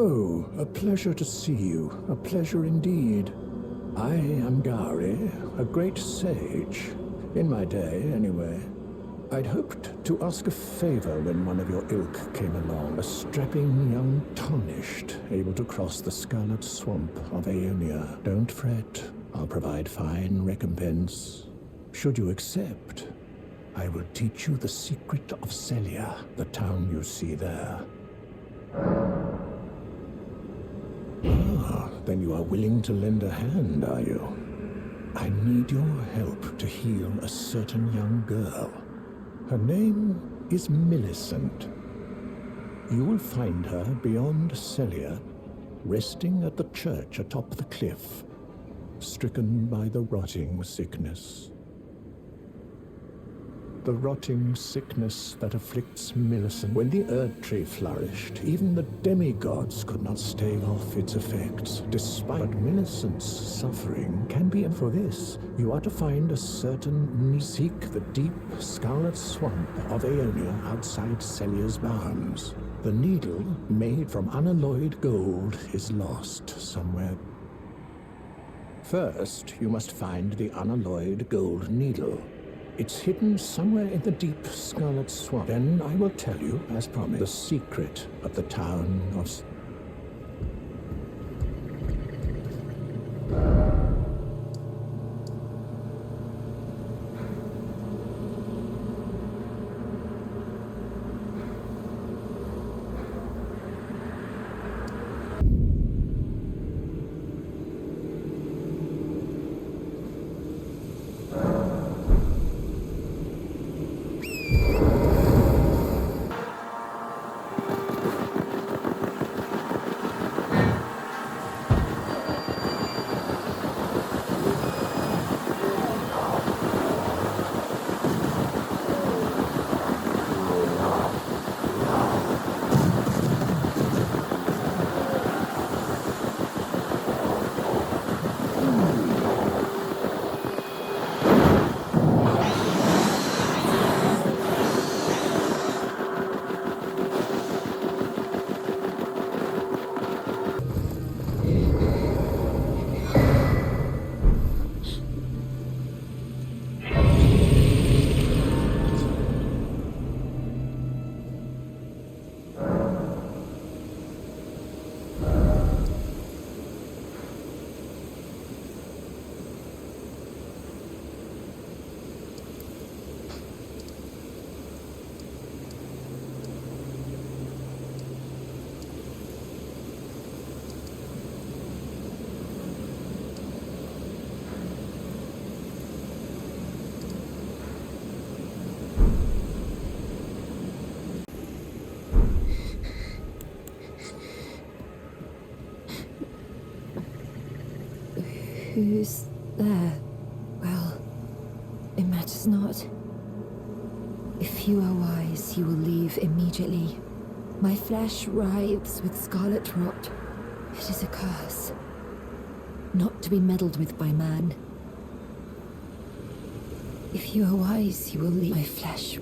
Oh, a pleasure to see you. A pleasure indeed. I am Gowry, a great sage. In my day, anyway. I'd hoped to ask a favor when one of your ilk came along. A strapping young tarnished, able to cross the scarlet swamp of Aeonia. Don't fret. I'll provide fine recompense. Should you accept, I will teach you the secret of Celia, the town you see there. Ah, then you are willing to lend a hand, are you? I need your help to heal a certain young girl. Her name is Millicent. You will find her beyond Celia, resting at the church atop the cliff, stricken by the rotting sickness. The rotting sickness that afflicts Millicent. When the Erd Tree flourished, even the demigods could not stave off its effects. Despite Millicent's suffering can be, and for this, you are to find a certain seek the deep scarlet swamp of Aeonia outside Celia's bounds. The needle, made from unalloyed gold, is lost somewhere. First, you must find the unalloyed gold needle. It's hidden somewhere in the deep scarlet swamp. Then I will tell you, as promised, the secret of the town of... Who's there? Well, it matters not. If you are wise, you will leave immediately. My flesh writhes with scarlet rot. It is a curse. Not to be meddled with by man. If you are wise, you will leave my flesh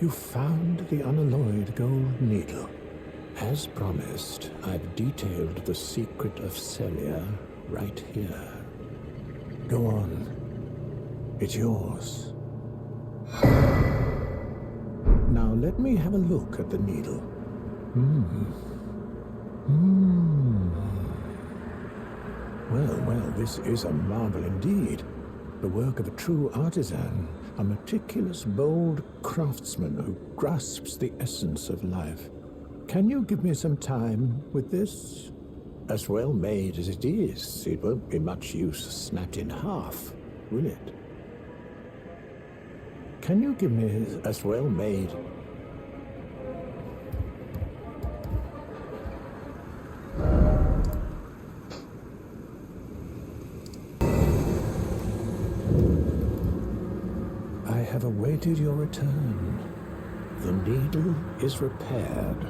You found the unalloyed gold needle. As promised, I've detailed the secret of Celia right here. Go on. It's yours. Now let me have a look at the needle. Well, this is a marvel indeed. The work of a true artisan, a meticulous, bold craftsman who grasps the essence of life. Can you give me some time with this? As well made as it is, it won't be much use snapped in half, will it? Can you give me as well made? I have awaited your return. The needle is repaired.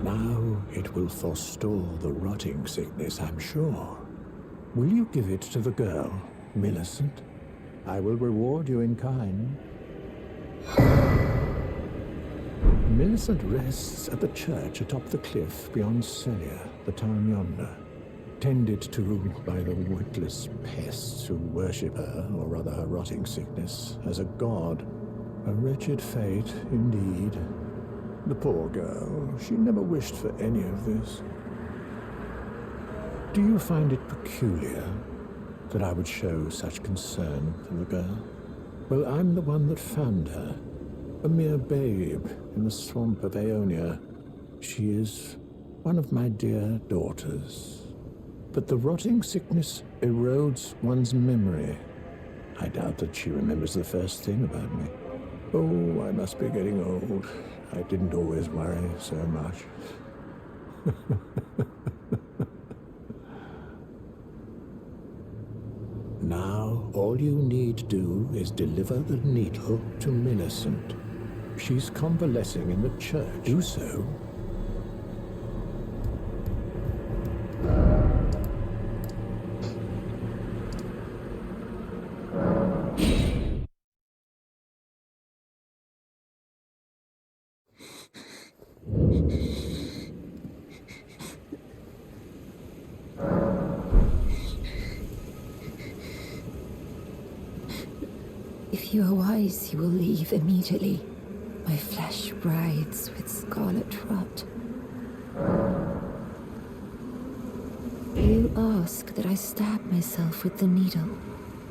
Now it will forestall the rotting sickness, I'm sure. Will you give it to the girl, Millicent? I will reward you in kind. Millicent rests at the church atop the cliff beyond Celia, the town yonder, tended to by the witless pests who worship her, or rather her rotting sickness, as a god. A wretched fate, indeed. The poor girl, she never wished for any of this. Do you find it peculiar that I would show such concern for the girl? Well, I'm the one that found her, a mere babe in the swamp of Aeonia. She is one of my dear daughters. But the rotting sickness erodes one's memory. I doubt that she remembers the first thing about me. Oh, I must be getting old. I didn't always worry so much. Now, all you need do is deliver the needle to Millicent. She's convalescing in the church. Do so. If you are wise, you will leave immediately. My flesh writhes with scarlet rot. You ask that I stab myself with the needle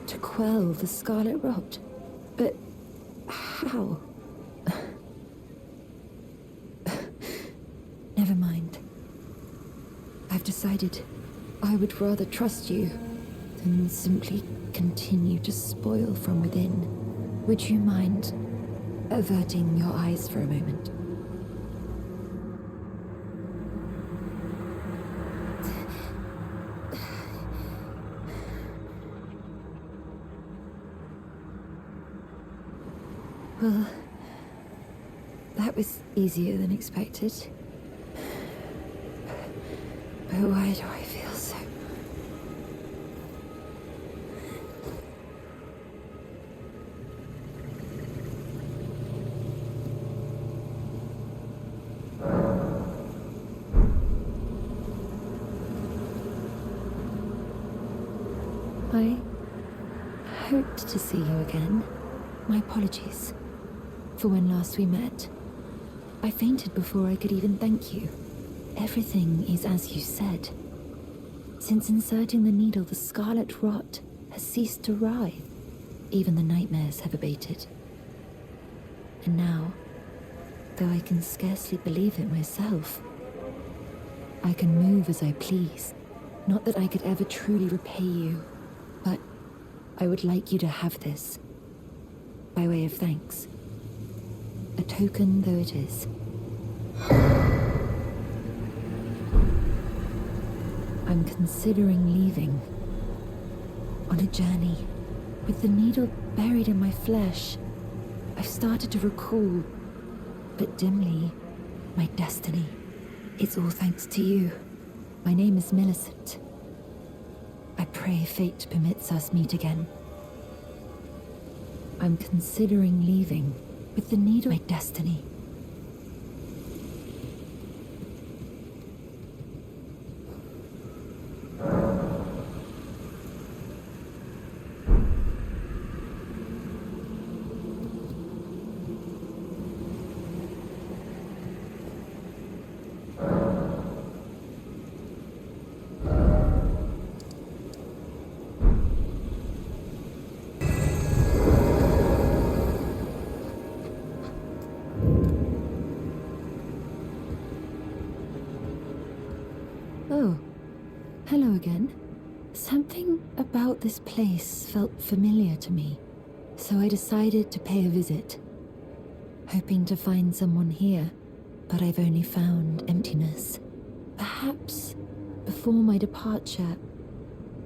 to quell the scarlet rot. But how? Never mind. I've decided I would rather trust you than simply continue to spoil from within. Would you mind averting your eyes for a moment? Well, that was easier than expected. But why do I feel so? I hoped to see you again. My apologies for when last we met. I fainted before I could even thank you. Everything is as you said. Since inserting the needle, the scarlet rot has ceased to writhe. Even the nightmares have abated. And now, though I can scarcely believe it myself, I can move as I please. Not that I could ever truly repay you, but I would like you to have this, by way of thanks. A token though it is. I'm considering leaving on a journey. With the needle buried in my flesh, I've started to recall, but dimly, my destiny. It's all thanks to you. My name is Millicent. I pray fate permits us meet again. I'm considering leaving with the need of my destiny. Oh, hello again. Something about this place felt familiar to me, so I decided to pay a visit. Hoping to find someone here, but I've only found emptiness. Perhaps, before my departure,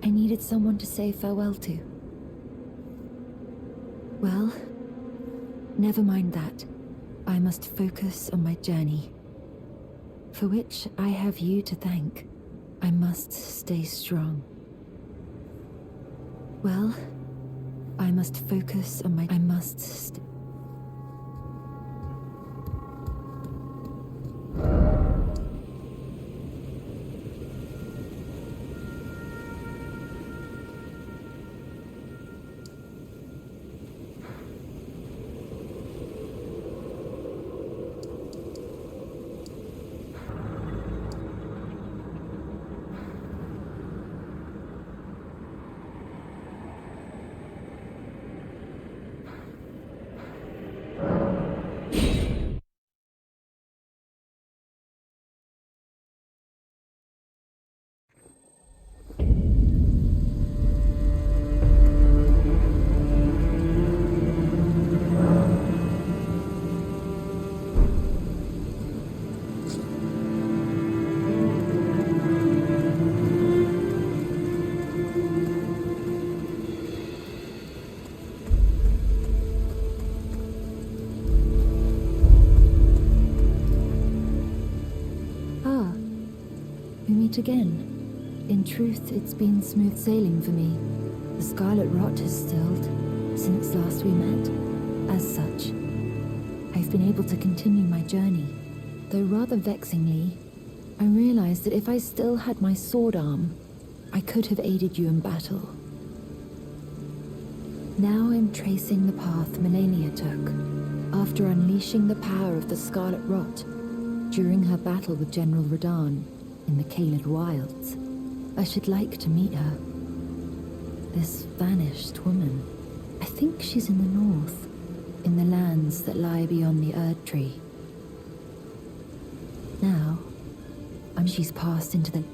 I needed someone to say farewell to. Well, never mind that. I must focus on my journey, for which I have you to thank. I must stay strong. Well, I must focus on my... Again. In truth, it's been smooth sailing for me. The scarlet rot has stilled since last we met. As such, I've been able to continue my journey. Though rather vexingly, I realized that if I still had my sword arm, I could have aided you in battle. Now I'm tracing the path Melania took, after unleashing the power of the scarlet rot during her battle with General Radahn in the Caelid wilds. I should like to meet her. This vanished woman. I think she's in the north, in the lands that lie beyond the Erd Tree. Now, she's passed into the...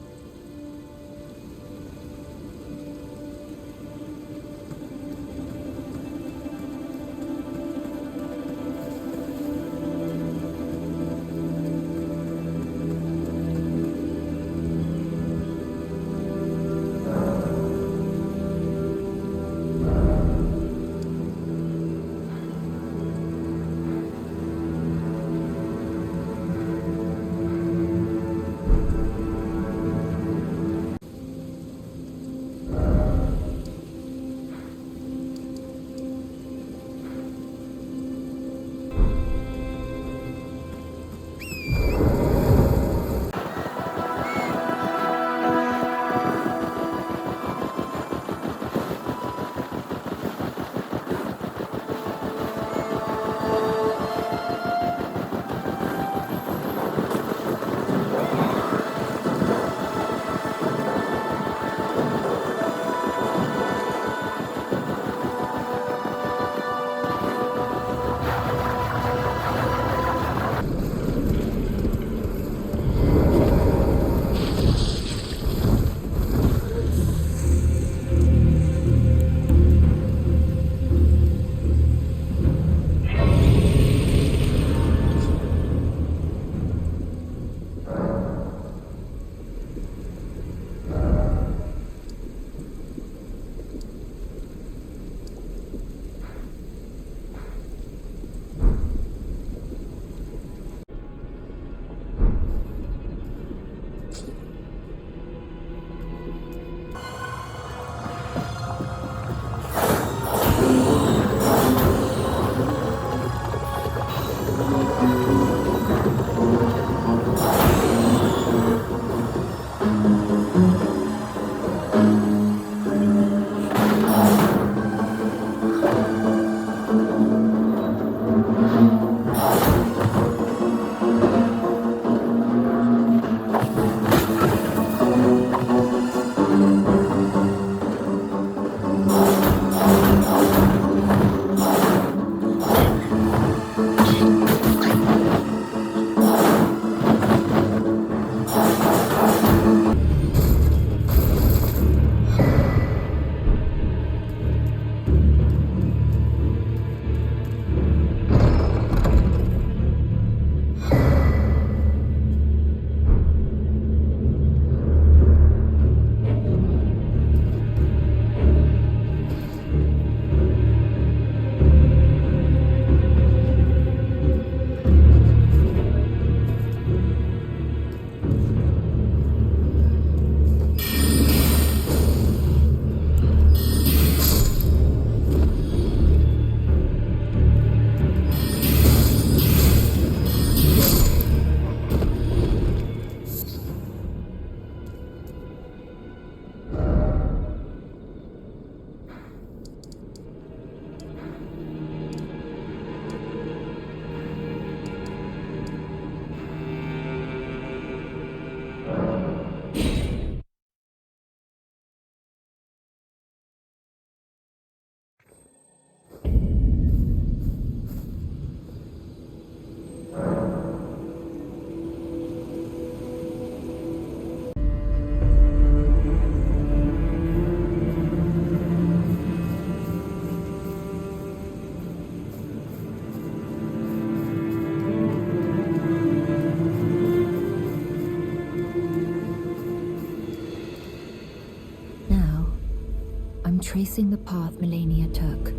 tracing the path Melania took.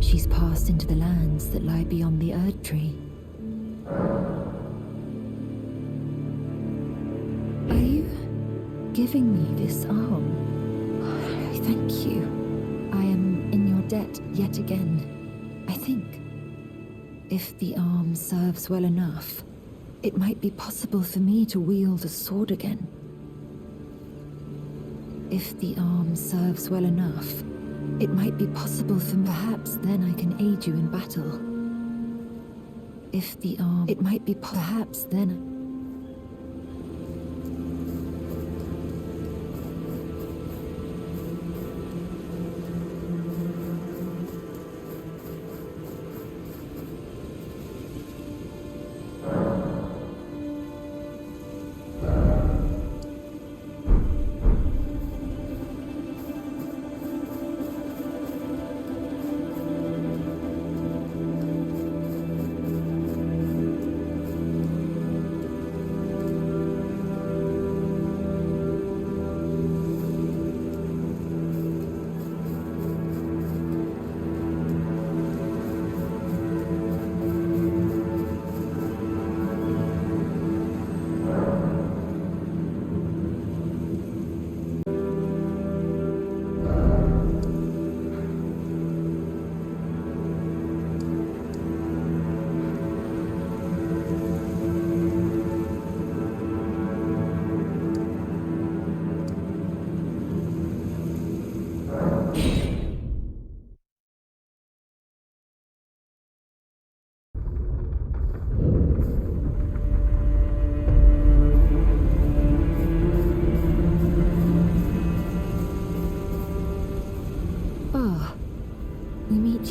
She's passed into the lands that lie beyond the Erd Tree. Are you giving me this arm? Thank you. I am in your debt yet again, I think. If the arm serves well enough, it might be possible for me to wield a sword again. If the arm serves well enough, it might be possible for perhaps then I can aid you in battle. If the arm... It might be perhaps then...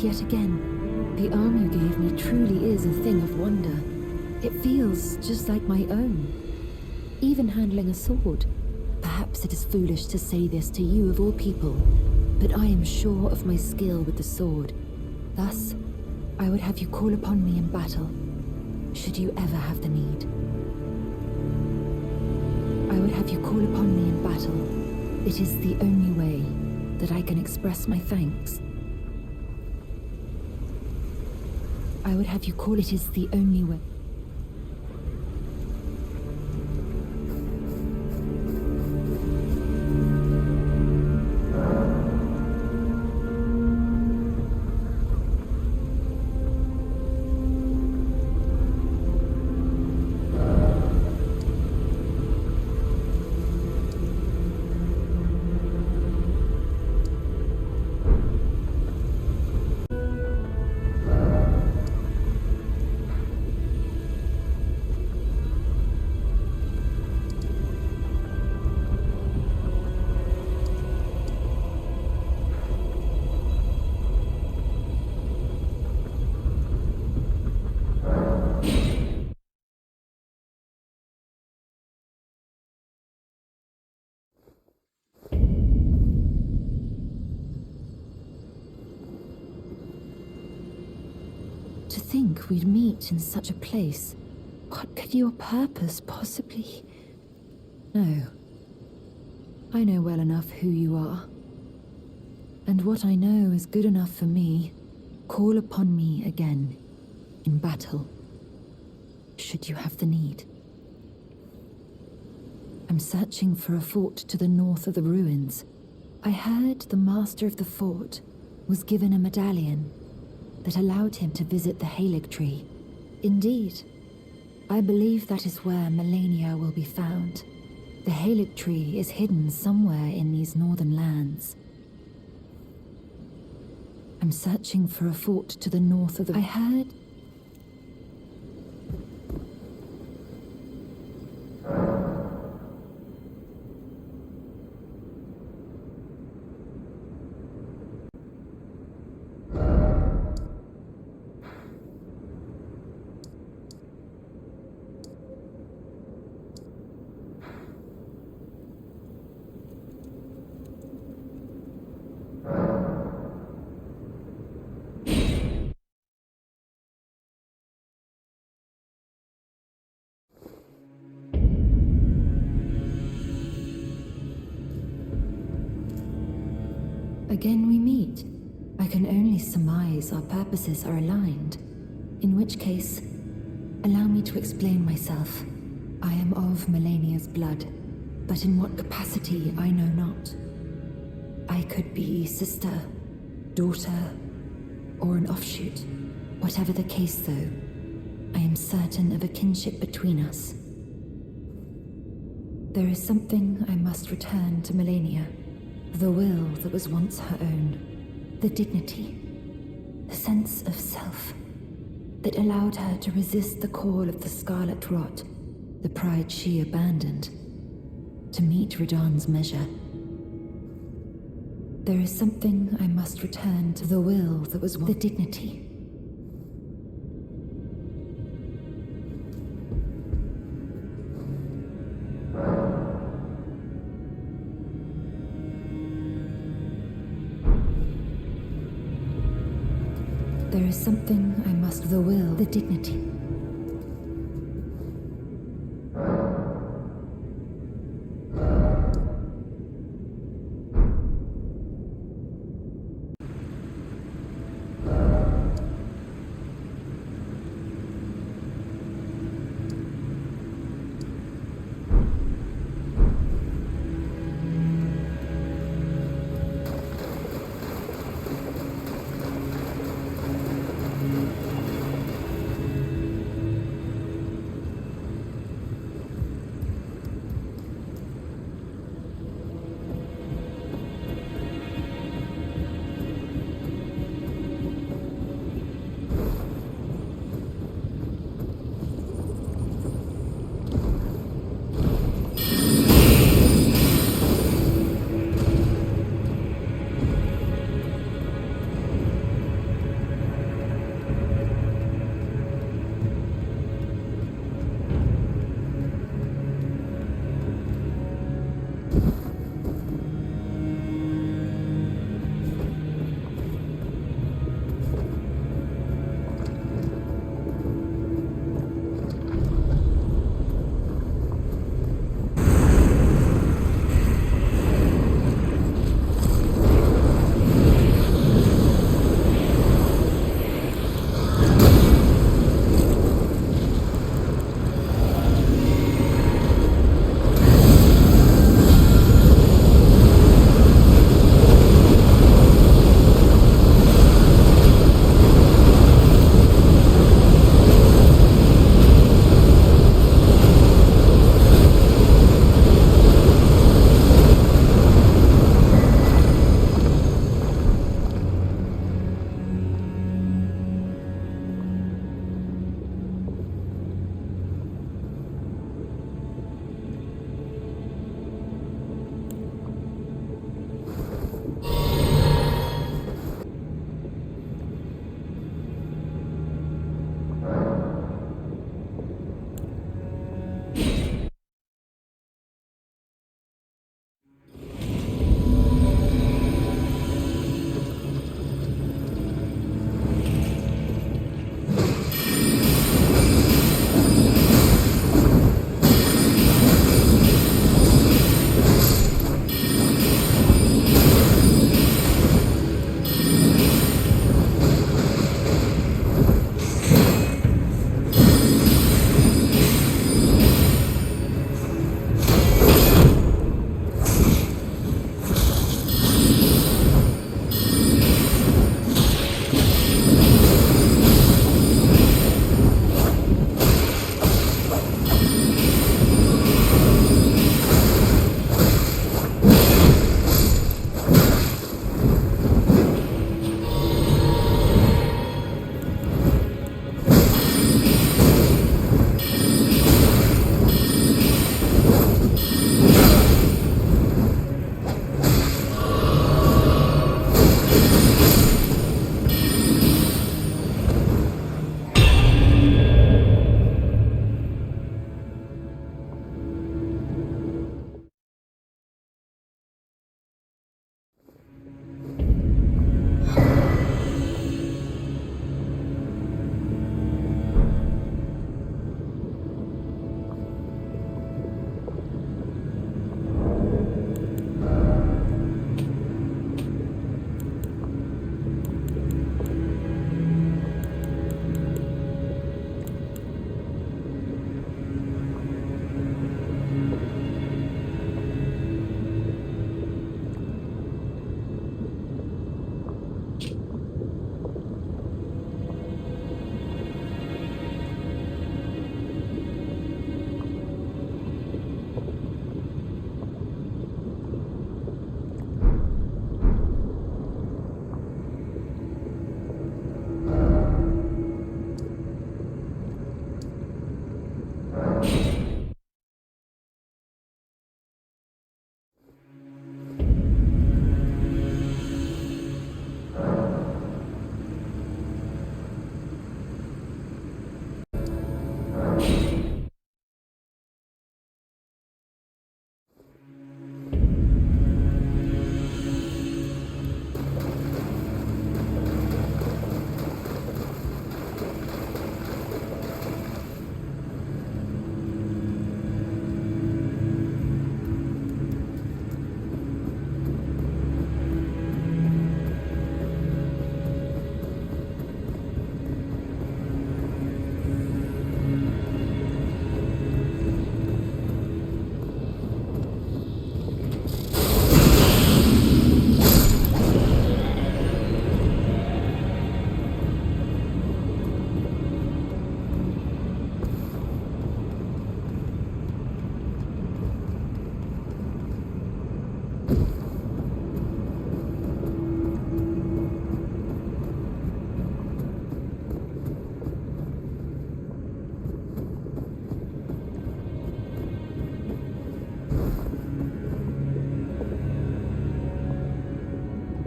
Yet again, the arm you gave me truly is a thing of wonder. It feels just like my own. Even handling a sword. Perhaps it is foolish to say this to you of all people, but I am sure of my skill with the sword. Thus, I would have you call upon me in battle, should you ever have the need. I would have you call upon me in battle. It is the only way that I can express my thanks. I would have you call it is the only way. To think we'd meet in such a place. What could your purpose possibly... No. I know well enough who you are. And what I know is good enough for me. Call upon me again, in battle, should you have the need. I'm searching for a fort to the north of the ruins. I heard the master of the fort was given a medallion that allowed him to visit the Caelid tree. Indeed, I believe that is where Melania will be found. The Caelid tree is hidden somewhere in these northern lands. I'm searching for a fort to the north of the... I heard again we meet. I can only surmise our purposes are aligned. In which case, allow me to explain myself. I am of Melania's blood, but in what capacity I know not. I could be sister, daughter, or an offshoot. Whatever the case, though, I am certain of a kinship between us. There is something I must return to Melania. The will that was once her own. The dignity. The sense of self that allowed her to resist the call of the scarlet rot, the pride she abandoned, to meet Radahn's measure. There is something I must return to. The will that was the dignity. There is something I must. The will, the dignity.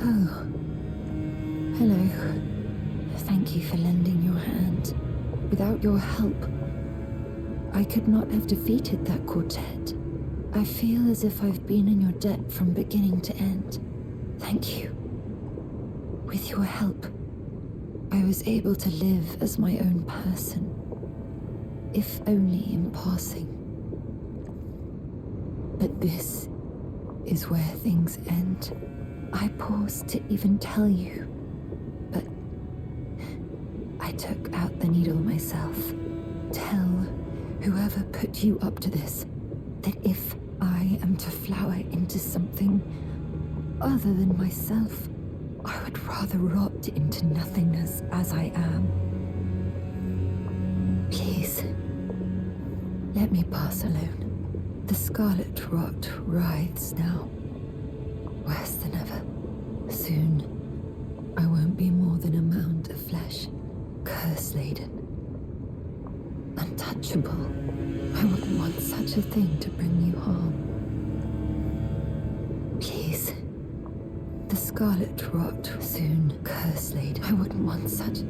Oh. Hello. Thank you for lending your hand. Without your help, I could not have defeated that quartet. I feel as if I've been in your debt from beginning to end. Thank you. With your help, I was able to live as my own person, if only in passing. But this is where things end. I paused to even tell you, but I took out the needle myself. Tell whoever put you up to this that if I am to flower into something other than myself, I would rather rot into nothingness as I am. Please, let me pass alone. The scarlet rot writhes now, worse than ever. Soon, I won't be more than a mound of flesh, curse-laden, untouchable. I wouldn't want such a thing to bring you harm. Please, the scarlet rot soon, curse-laden. I wouldn't want such...